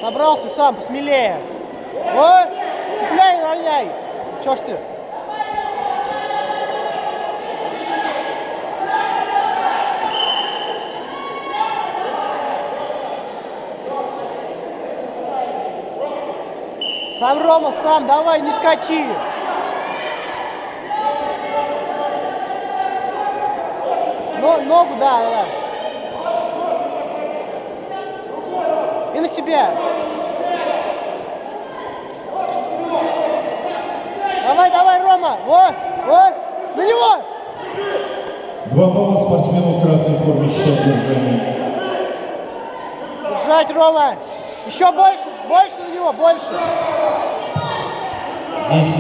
Собрался сам, посмелее. Ой, цепляй, роняй. Чё ж ты? Сам, Рома, сам, давай, не скачи. Ногу, да. И на себя. Давай, Рома. Вот, на него. 2 балла спортсмену в красной форме счет держания. Держать, Рома. Еще больше на него, больше. 10.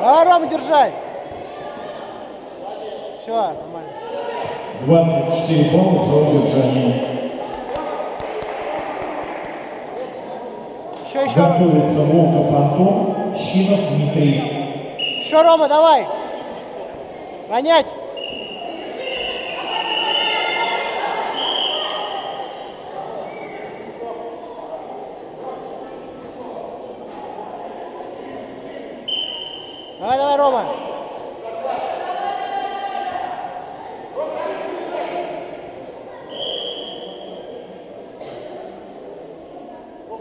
Давай, Рома, держать. Все, нормально. 24 балла за удержание. Еще. Готовится Волков Антон, Щинов Дмитрий. Еще, Рома, давай. Ронять. Давай, Рома.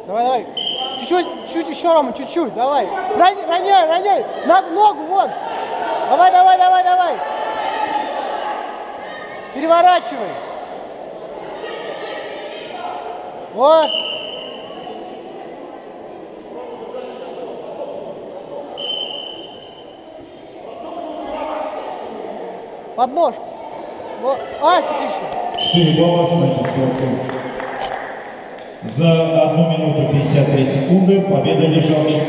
Давай. Чуть еще, Рома, чуть-чуть, давай. Роняй. Ногу, вон. Давай. Переворачивай. Вот. Подножку. Вот. Отлично. 4 балла снятия сверху. За 1 минуту 53 секунды победа лежала чемпион.